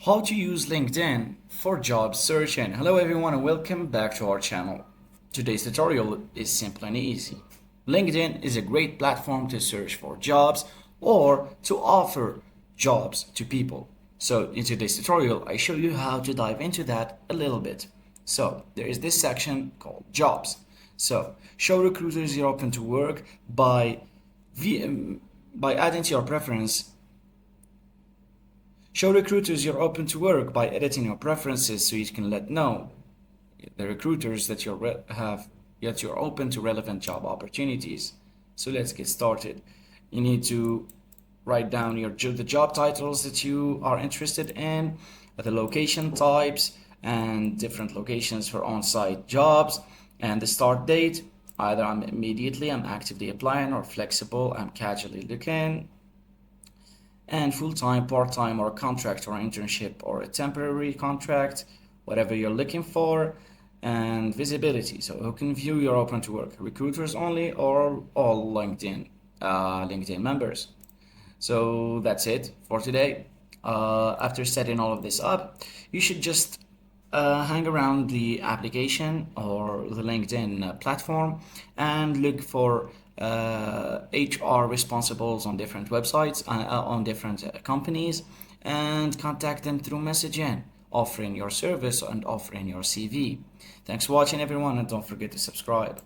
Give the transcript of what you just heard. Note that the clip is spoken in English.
How to use LinkedIn for job searching. Hello everyone and welcome back to our channel. Today's tutorial is simple and easy. LinkedIn is a great platform to search for jobs or to offer jobs to people. So in today's tutorial, I show you how to dive into that a little bit. So there is this section called jobs. So show recruiters you're open to work by adding to your preference. Show recruiters you're open to work by editing your preferences so you can let know the recruiters that you're open to relevant job opportunities. So let's get started. You need to write down the job titles that you are interested in, the location types and different locations for on-site jobs, and the start date. Either I'm actively applying, or flexible, I'm casually looking, and full-time, part-time, or contract, or internship, or a temporary contract, whatever you're looking for, and visibility. So who can view your open to work? Recruiters only or all LinkedIn members? So that's it for today. After setting all of this up, you should just hang around the application or the LinkedIn platform and look for HR responsibles on different websites, on different companies, and contact them through messaging, offering your service and offering your CV. Thanks for watching everyone, and don't forget to subscribe.